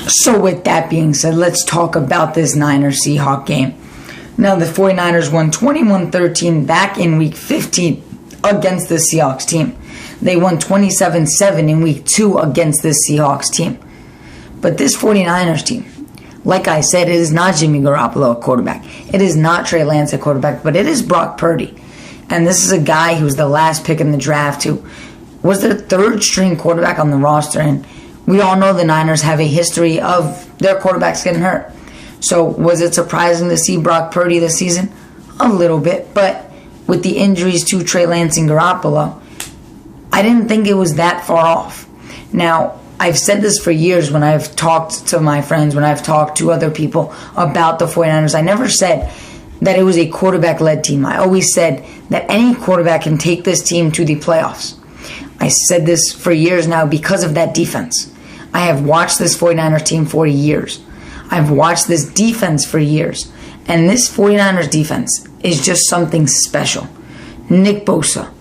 So with that being said, let's talk about this Niners-Seahawks game. Now, the 49ers won 21-13 back in Week 15 against the Seahawks team. They won 27-7 in Week 2 against this Seahawks team. But this 49ers team, like I said, it is not Jimmy Garoppolo at quarterback. It is not Trey Lance at quarterback, but it is Brock Purdy. And this is a guy who's the last pick in the draft who was their third-string quarterback on the roster. And we all know the Niners have a history of their quarterbacks getting hurt. So was it surprising to see Brock Purdy this season? A little bit. But with the injuries to Trey Lance and Garoppolo, I didn't think it was that far off. Now, I've said this for years when I've talked to my friends, when I've talked to other people about the 49ers. I never said that it was a quarterback-led team. I always said that any quarterback can take this team to the playoffs. I said this for years now because of that defense. I have watched this 49ers team for years. I've watched this defense for years. And this 49ers defense is just something special. Nick Bosa,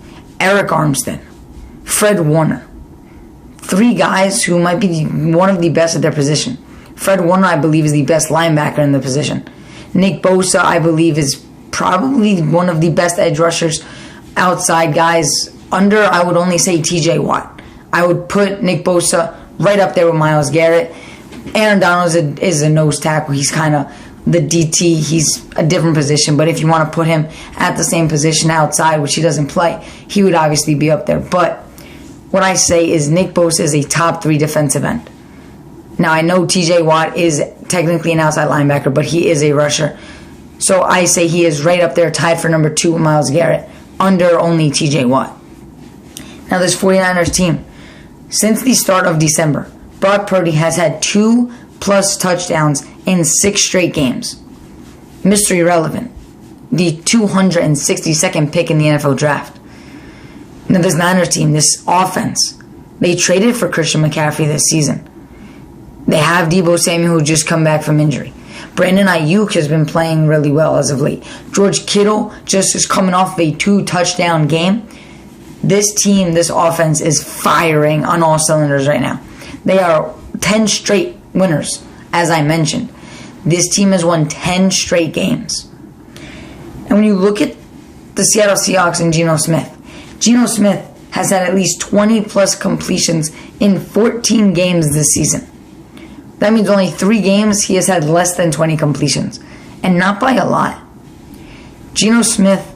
Eric Armstead, Fred Warner. Three guys who might be one of the best at their position. Fred Warner, I believe, is the best linebacker in the position. Nick Bosa, I believe, is probably one of the best edge rushers outside guys under, I would only say, TJ Watt. I would put Nick Bosa right up there with Myles Garrett. Aaron Donald is a nose tackle. He's kind of the DT. He's a different position. But if you want to put him at the same position outside, which he doesn't play, he would obviously be up there. But what I say is Nick Bosa is a top 3 defensive end. Now, I know TJ Watt is technically an outside linebacker, but he is a rusher. So I say he is right up there, tied for number 2 with Myles Garrett, under only TJ Watt. Now, this 49ers team, since the start of December, Brock Purdy has had 2+ touchdowns in 6 straight games. Mr. Irrelevant, the 262nd pick in the NFL draft. Now, this Niners team, this offense, they traded for Christian McCaffrey this season. They have Deebo Samuel, who just come back from injury. Brandon Ayuk has been playing really well as of late. George Kittle just is coming off a 2-touchdown game. This team, this offense is firing on all cylinders right now. They are 10 straight winners, as I mentioned. This team has won 10 straight games. And when you look at the Seattle Seahawks and Geno Smith has had at least 20+ completions in 14 games this season. That means only 3 games he has had less than 20 completions. And not by a lot. Geno Smith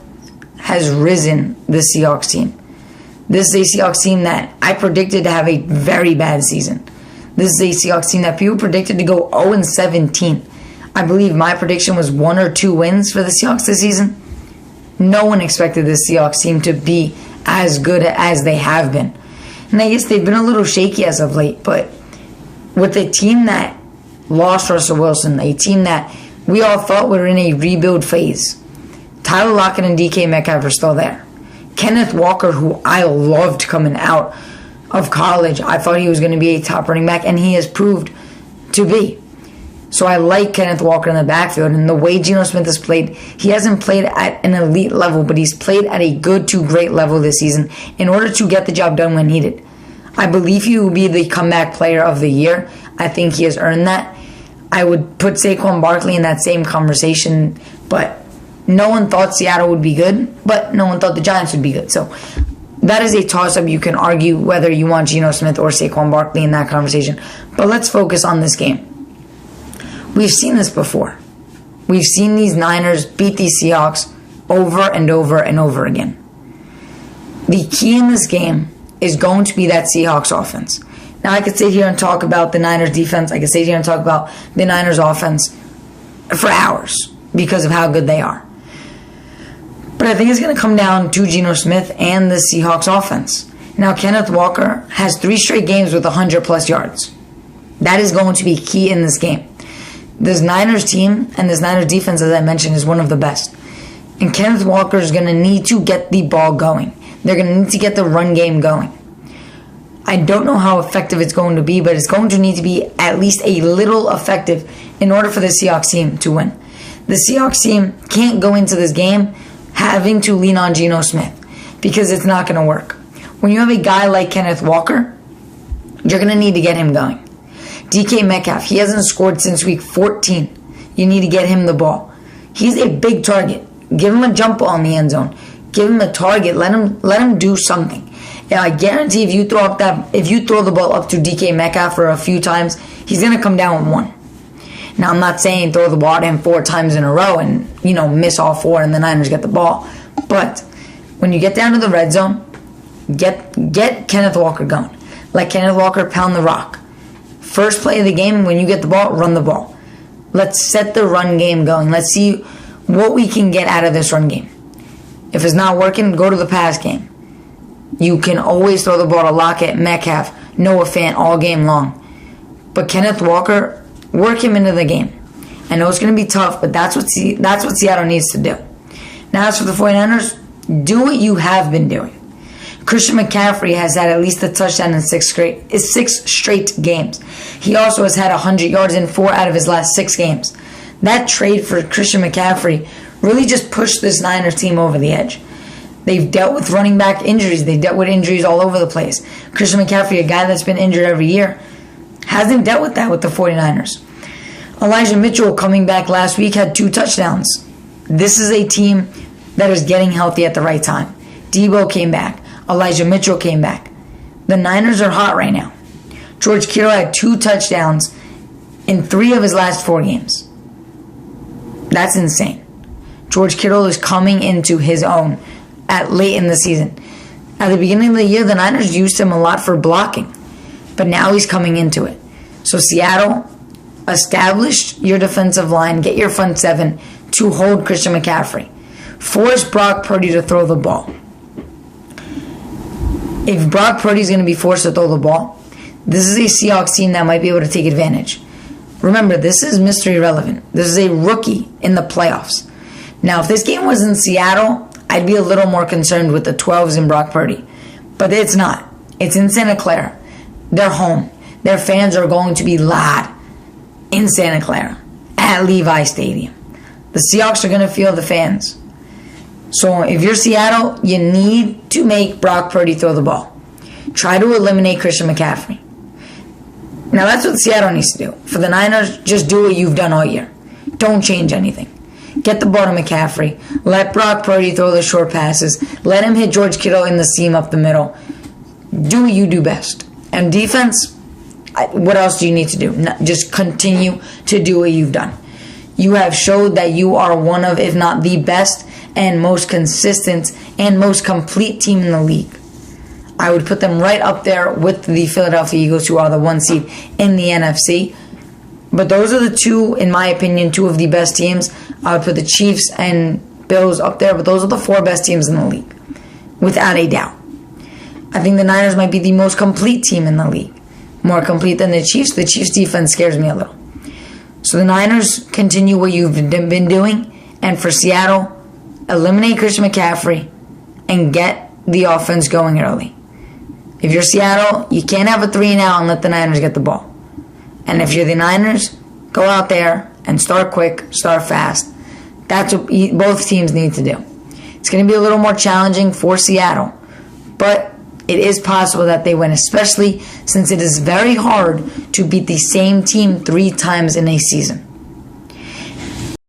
has risen the Seahawks team. This is a Seahawks team that I predicted to have a very bad season. This is a Seahawks team that people predicted to go 0-17. I believe my prediction was 1 or 2 wins for the Seahawks this season. No one expected this Seahawks team to be as good as they have been. And I guess they've been a little shaky as of late, but with a team that lost Russell Wilson, a team that we all thought were in a rebuild phase, Tyler Lockett and DK Metcalf are still there. Kenneth Walker, who I loved coming out of college, I thought he was going to be a top running back, and he has proved to be. So I like Kenneth Walker in the backfield, and the way Geno Smith has played, he hasn't played at an elite level, but he's played at a good to great level this season in order to get the job done when needed. I believe he will be the comeback player of the year. I think he has earned that. I would put Saquon Barkley in that same conversation, but no one thought Seattle would be good, but no one thought the Giants would be good. So that is a toss-up. You can argue whether you want Geno Smith or Saquon Barkley in that conversation. But let's focus on this game. We've seen this before. We've seen these Niners beat these Seahawks over and over and over again. The key in this game is going to be that Seahawks offense. Now, I could sit here and talk about the Niners defense. I could sit here and talk about the Niners offense for hours because of how good they are. But I think it's going to come down to Geno Smith and the Seahawks offense. Now, Kenneth Walker has 3 straight games with 100+ yards. That is going to be key in this game. This Niners team and this Niners defense, as I mentioned, is one of the best. And Kenneth Walker is going to need to get the ball going. They're going to need to get the run game going. I don't know how effective it's going to be, but it's going to need to be at least a little effective in order for the Seahawks team to win. The Seahawks team can't go into this game having to lean on Geno Smith because it's not going to work. When you have a guy like Kenneth Walker, you're going to need to get him going. DK Metcalf, he hasn't scored since week 14. You need to get him the ball. He's a big target. Give him a jump ball in the end zone. Give him a target. Let him do something. And I guarantee if you throw the ball up to DK Metcalf for a few times, he's gonna come down with one. Now I'm not saying throw the ball at him 4 times in a row and miss all 4 and the Niners get the ball. But when you get down to the red zone, get Kenneth Walker going. Let Kenneth Walker pound the rock. First play of the game, when you get the ball, run the ball. Let's set the run game going. Let's see what we can get out of this run game. If it's not working, go to the pass game. You can always throw the ball to Lockett, Metcalf, Noah Fant all game long. But Kenneth Walker, work him into the game. I know it's going to be tough, but that's what Seattle needs to do. Now, as for the 49ers, do what you have been doing. Christian McCaffrey has had at least a touchdown in 6 straight games. He also has had 100 yards in 4 out of his last 6 games. That trade for Christian McCaffrey really just pushed this Niners team over the edge. They've dealt with running back injuries. They've dealt with injuries all over the place. Christian McCaffrey, a guy that's been injured every year, hasn't dealt with that with the 49ers. Elijah Mitchell, coming back last week, had 2 touchdowns. This is a team that is getting healthy at the right time. Debo came back. Elijah Mitchell came back. The Niners are hot right now. George Kittle had 2 touchdowns in 3 of his last 4 games. That's insane. George Kittle is coming into his own late in the season. At the beginning of the year, the Niners used him a lot for blocking, but now he's coming into it. So Seattle, establish your defensive line, get your front 7 to hold Christian McCaffrey. Force Brock Purdy to throw the ball. If Brock Purdy is going to be forced to throw the ball, this is a Seahawks team that might be able to take advantage. Remember, this is mystery relevant. This is a rookie in the playoffs. Now, if this game was in Seattle, I'd be a little more concerned with the 12s and Brock Purdy. But it's not. It's in Santa Clara. They're home. Their fans are going to be loud in Santa Clara at Levi Stadium. The Seahawks are going to feel the fans. So if you're Seattle, you need to make Brock Purdy throw the ball. Try to eliminate Christian McCaffrey. Now that's what Seattle needs to do. For the Niners, just do what you've done all year. Don't change anything. Get the ball to McCaffrey. Let Brock Purdy throw the short passes. Let him hit George Kittle in the seam up the middle. Do what you do best. And defense, what else do you need to do? Just continue to do what you've done. You have showed that you are one of, if not the best and most consistent and most complete team in the league. I would put them right up there with the Philadelphia Eagles, who are the 1 seed in the NFC. But those are the 2, in my opinion, 2 of the best teams. I would put the Chiefs and Bills up there, but those are the 4 best teams in the league, without a doubt. I think the Niners might be the most complete team in the league. More complete than the Chiefs. The Chiefs' defense scares me a little. So the Niners continue what you've been doing. And for Seattle, eliminate Christian McCaffrey and get the offense going early. If you're Seattle, you can't have a 3-and-out and let the Niners get the ball. And if you're the Niners, go out there and start quick, start fast. That's what both teams need to do. It's going to be a little more challenging for Seattle, but it is possible that they win, especially since it is very hard to beat the same team 3 times in a season.